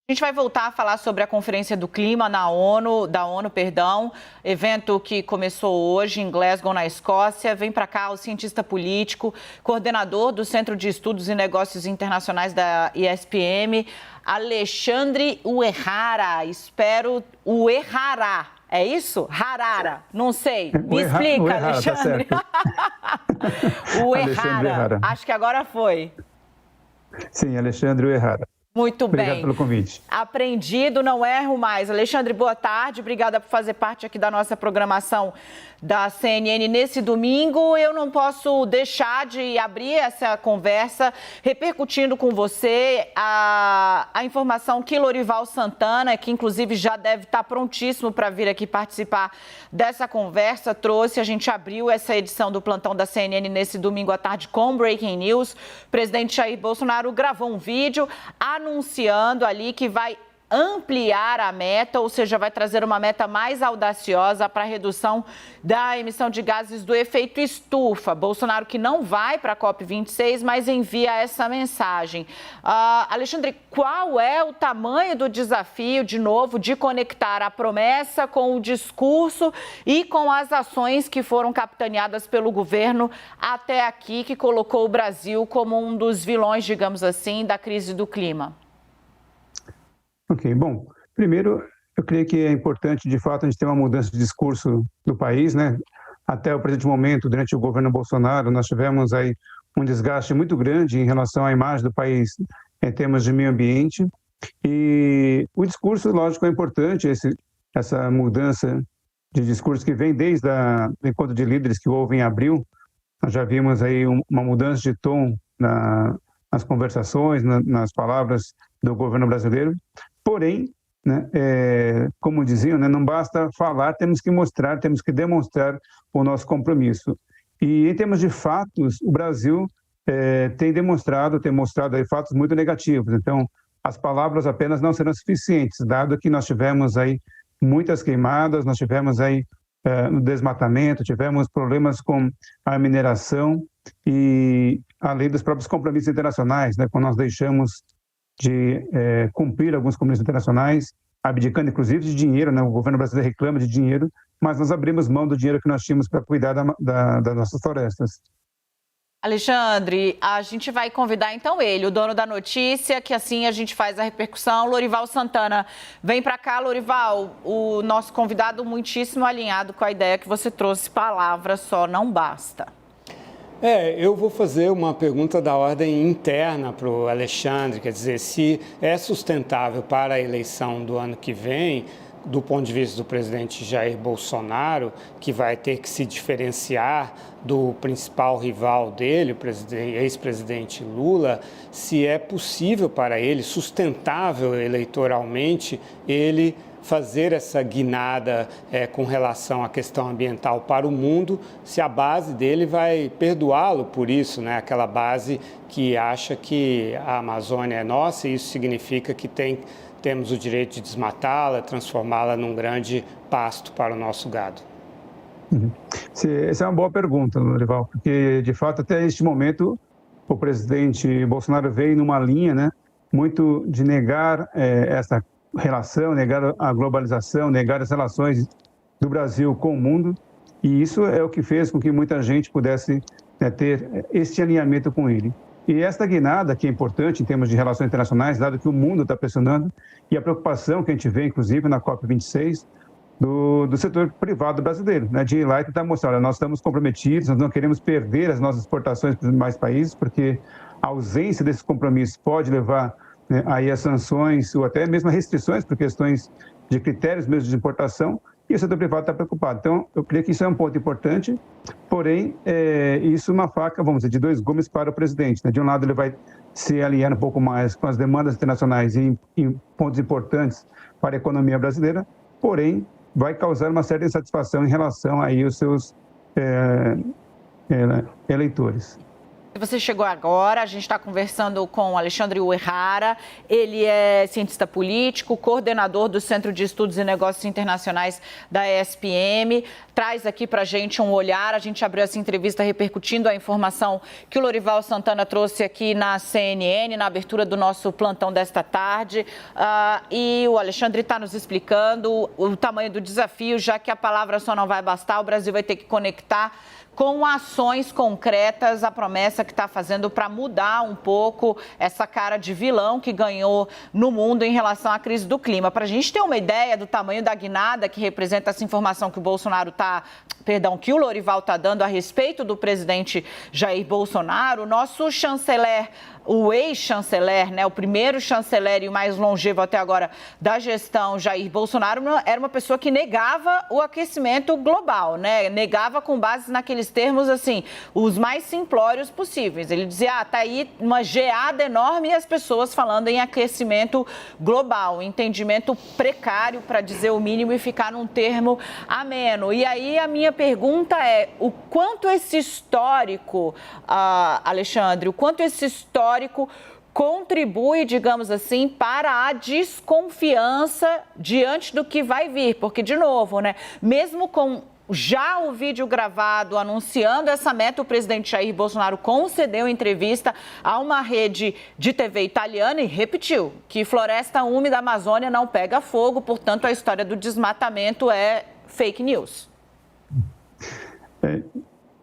A gente vai voltar a falar sobre a Conferência do Clima da ONU, evento que começou hoje em Glasgow, na Escócia. Vem para cá o cientista político, coordenador do Centro de Estudos e Negócios Internacionais da ISPM, Alexandre Uehara. Uehara. É isso? Harara, não sei. Me explica, Uehara, Alexandre. tá Uehara, acho que agora foi. Sim, Alexandre Uehara. Muito bem. Obrigado pelo convite. Aprendido, não erro mais. Alexandre, boa tarde. Obrigada por fazer parte aqui da nossa programação da CNN nesse domingo. Eu não posso deixar de abrir essa conversa repercutindo com você a informação que Lorival Santana, que inclusive já deve estar prontíssimo para vir aqui participar dessa conversa, trouxe. A gente abriu essa edição do Plantão da CNN nesse domingo à tarde com Breaking News. O presidente Jair Bolsonaro gravou um vídeo anunciando ali que vai ampliar a meta, ou seja, vai trazer uma meta mais audaciosa para a redução da emissão de gases do efeito estufa. Bolsonaro que não vai para a COP26, mas envia essa mensagem. Alexandre, qual é o tamanho do desafio, de novo, de conectar a promessa com o discurso e com as ações que foram capitaneadas pelo governo até aqui, que colocou o Brasil como um dos vilões, digamos assim, da crise do clima? Ok, bom, primeiro eu creio que é importante, de fato, a gente ter uma mudança de discurso do país, né? Até o presente momento, durante o governo Bolsonaro, nós tivemos aí um desgaste muito grande em relação à imagem do país em termos de meio ambiente, e o discurso, lógico, é importante, essa mudança de discurso que vem desde o encontro de líderes que houve em abril. Nós já vimos aí uma mudança de tom nas conversações, nas palavras do governo brasileiro. Porém, né, como diziam, né, não basta falar, temos que mostrar, temos que demonstrar o nosso compromisso. E em termos de fatos, o Brasil tem mostrado aí fatos muito negativos. Então, as palavras apenas não serão suficientes, dado que nós tivemos aí muitas queimadas, nós tivemos aí no desmatamento, tivemos problemas com a mineração e além dos próprios compromissos internacionais, né, quando nós deixamos de cumprir alguns compromissos internacionais, abdicando inclusive de dinheiro, né? O governo brasileiro reclama de dinheiro, mas nós abrimos mão do dinheiro que nós tínhamos para cuidar das nossas florestas. Alexandre, a gente vai convidar então ele, o dono da notícia, que assim a gente faz a repercussão, Lorival Santana. Vem para cá, Lorival, o nosso convidado muitíssimo alinhado com a ideia que você trouxe, palavras só não basta. Eu vou fazer uma pergunta da ordem interna para o Alexandre, quer dizer, se é sustentável para a eleição do ano que vem, do ponto de vista do presidente Jair Bolsonaro, que vai ter que se diferenciar do principal rival dele, o ex-presidente Lula, se é possível para ele, sustentável eleitoralmente, ele fazer essa guinada com relação à questão ambiental para o mundo, se a base dele vai perdoá-lo por isso, né? Aquela base que acha que a Amazônia é nossa e isso significa que temos o direito de desmatá-la, transformá-la num grande pasto para o nosso gado. Essa é uma boa pergunta, Lorival, porque, de fato, até este momento, o presidente Bolsonaro veio numa linha, né, muito de negar essa relação, negar a globalização, negar as relações do Brasil com o mundo, e isso é o que fez com que muita gente pudesse ter este alinhamento com ele. E esta guinada, que é importante em termos de relações internacionais, dado que o mundo está pressionando, e a preocupação que a gente vê, inclusive, na COP26, do setor privado brasileiro, né, de ir lá e tentar mostrar, olha, nós estamos comprometidos, nós não queremos perder as nossas exportações para os demais países, porque a ausência desses compromissos pode levar aí a sanções ou até mesmo a restrições por questões de critérios mesmo de importação, e o setor privado está preocupado. Então, eu creio que isso é um ponto importante, porém, isso é uma faca, vamos dizer, de dois gumes para o presidente, né? De um lado, ele vai se alinhar um pouco mais com as demandas internacionais em pontos importantes para a economia brasileira, porém, vai causar uma certa insatisfação em relação aí aos seus eleitores. Você chegou agora, a gente está conversando com o Alexandre Uerrara, ele é cientista político, coordenador do Centro de Estudos e Negócios Internacionais da ESPM, traz aqui para a gente um olhar, a gente abriu essa entrevista repercutindo a informação que o Lorival Santana trouxe aqui na CNN, na abertura do nosso plantão desta tarde, e o Alexandre está nos explicando o tamanho do desafio, já que a palavra só não vai bastar, o Brasil vai ter que conectar com ações concretas, a promessa que está fazendo para mudar um pouco essa cara de vilão que ganhou no mundo em relação à crise do clima. Para a gente ter uma ideia do tamanho da guinada que representa essa informação que que o Lorival está dando a respeito do presidente Jair Bolsonaro, o nosso chanceler, o ex-chanceler, né, o primeiro chanceler e o mais longevo até agora da gestão Jair Bolsonaro, era uma pessoa que negava o aquecimento global, né? Negava com base naqueles termos, assim, os mais simplórios possíveis. Ele dizia, tá aí uma geada enorme e as pessoas falando em aquecimento global, entendimento precário, para dizer o mínimo, e ficar num termo ameno. E aí a minha pergunta é, o quanto esse histórico, Alexandre, o quanto esse histórico contribui, digamos assim, para a desconfiança diante do que vai vir, porque, de novo, né, mesmo com já o vídeo gravado anunciando essa meta, o presidente Jair Bolsonaro concedeu entrevista a uma rede de TV italiana e repetiu que floresta úmida Amazônia não pega fogo, portanto a história do desmatamento é fake news. É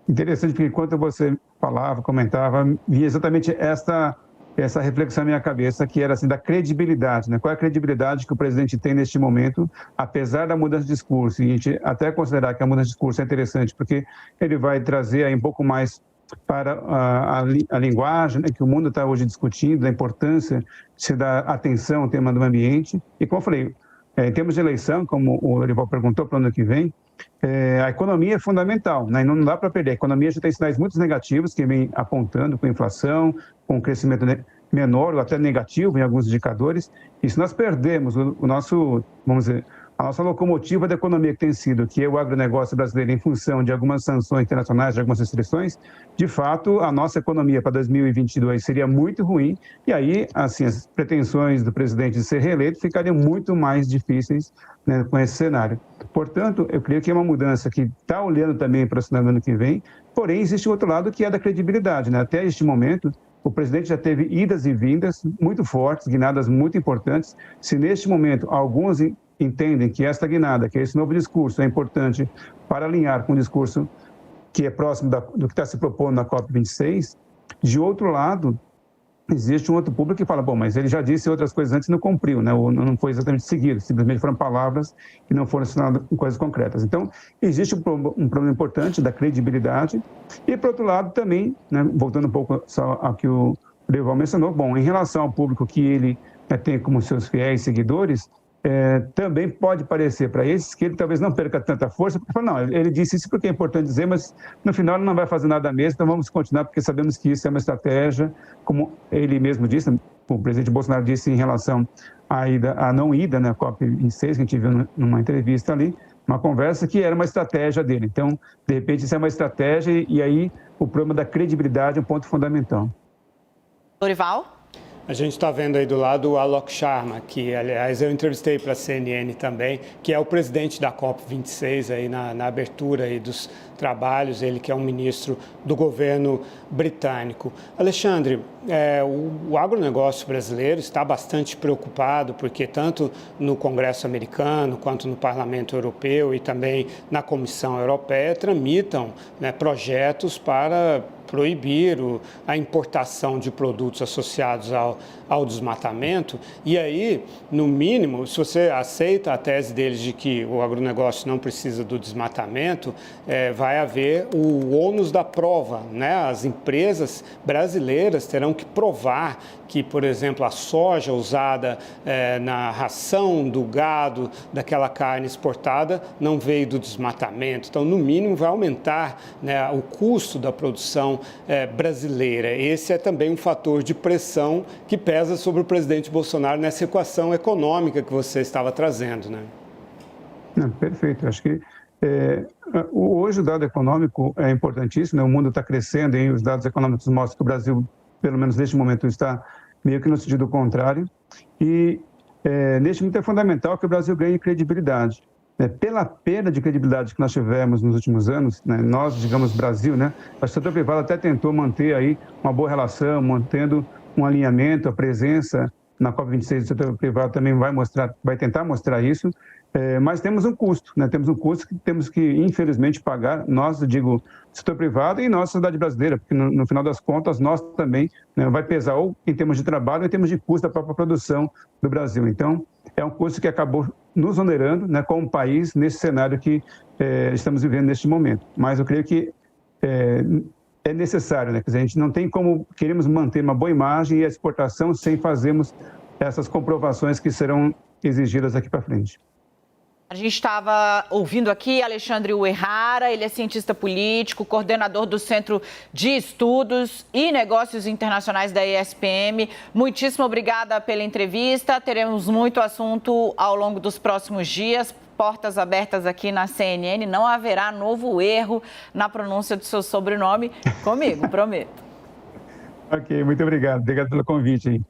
interessante porque enquanto você falava, comentava, vinha exatamente essa reflexão na minha cabeça, que era assim, da credibilidade, né? Qual é a credibilidade que o presidente tem neste momento, apesar da mudança de discurso? E a gente até considerar que a mudança de discurso é interessante, porque ele vai trazer aí um pouco mais para a linguagem, né, que o mundo está hoje discutindo, da importância de se dar atenção ao tema do meio ambiente. E como eu falei, em termos de eleição, como o Lorival perguntou para o ano que vem, a economia é fundamental, né? Não dá para perder. A economia já tem sinais muito negativos que vem apontando com inflação, com crescimento menor ou até negativo em alguns indicadores. E se nós perdermos o nosso, vamos dizer, a nossa locomotiva da economia que tem sido, que é o agronegócio brasileiro, em função de algumas sanções internacionais, de algumas restrições, de fato, a nossa economia para 2022 seria muito ruim, e aí, assim, as pretensões do presidente de ser reeleito ficariam muito mais difíceis, né, com esse cenário. Portanto, eu creio que é uma mudança que está olhando também para o cenário do ano que vem, porém, existe outro lado que é da credibilidade, né? Até este momento, o presidente já teve idas e vindas muito fortes, guinadas muito importantes. Se neste momento alguns entendem que esta guinada, que esse novo discurso é importante para alinhar com o discurso que é próximo do que está se propondo na COP26, de outro lado, existe um outro público que fala, bom, mas ele já disse outras coisas antes e não cumpriu, né? Ou não foi exatamente seguido, simplesmente foram palavras que não foram assinadas com coisas concretas. Então, existe um problema importante da credibilidade e, por outro lado, também, né, voltando um pouco só ao que o Lorival mencionou, bom, em relação ao público que ele tem como seus fiéis seguidores, também pode parecer para esses que ele talvez não perca tanta força, porque fala, não, ele disse isso porque é importante dizer, mas no final ele não vai fazer nada mesmo, então vamos continuar, porque sabemos que isso é uma estratégia, como ele mesmo disse, o presidente Bolsonaro disse em relação à não ida, né, COP26, que a gente viu numa entrevista ali, uma conversa que era uma estratégia dele. Então, de repente, isso é uma estratégia e aí o problema da credibilidade é um ponto fundamental. Lorival? A gente está vendo aí do lado o Alok Sharma, que, aliás, eu entrevistei para a CNN também, que é o presidente da COP26 aí na abertura aí dos trabalhos, ele que é um ministro do governo britânico. Alexandre, o agronegócio brasileiro está bastante preocupado, porque tanto no Congresso americano, quanto no Parlamento Europeu e também na Comissão Europeia tramitam, né, projetos para proibir a importação de produtos associados ao desmatamento. E aí, no mínimo, se você aceita a tese deles de que o agronegócio não precisa do desmatamento, vai haver o ônus da prova, né? As empresas brasileiras terão que provar que, por exemplo, a soja usada na ração do gado, daquela carne exportada, não veio do desmatamento. Então, no mínimo, vai aumentar, né, o custo da produção brasileira. Esse é também um fator de pressão que pesa sobre o presidente Bolsonaro nessa equação econômica que você estava trazendo, né? Não, perfeito. Acho que Hoje o dado econômico é importantíssimo, né? O mundo está crescendo e os dados econômicos mostram que o Brasil, pelo menos neste momento, está meio que no sentido contrário. E neste momento é fundamental que o Brasil ganhe credibilidade. Pela perda de credibilidade que nós tivemos nos últimos anos, né? Nós, digamos, Brasil, né? O setor privado até tentou manter aí uma boa relação, mantendo um alinhamento, a presença na COP26 do setor privado também vai tentar mostrar isso, mas temos um custo, né? Temos um custo que temos que, infelizmente, pagar, nós, eu digo, setor privado e nós, sociedade brasileira, porque no final das contas, nós também, né, vai pesar ou em termos de trabalho ou em termos de custo da própria produção do Brasil. Então, é um custo que acabou nos onerando, né, como país, nesse cenário que estamos vivendo neste momento. Mas eu creio que é necessário, né? Quer dizer, a gente não tem como, queremos manter uma boa imagem e a exportação sem fazermos essas comprovações que serão exigidas aqui para frente. A gente estava ouvindo aqui Alexandre Uehara, ele é cientista político, coordenador do Centro de Estudos e Negócios Internacionais da ESPM. Muitíssimo obrigada pela entrevista, teremos muito assunto ao longo dos próximos dias. Portas abertas aqui na CNN, não haverá novo erro na pronúncia do seu sobrenome comigo, prometo. Ok, muito obrigado. Obrigado pelo convite aí.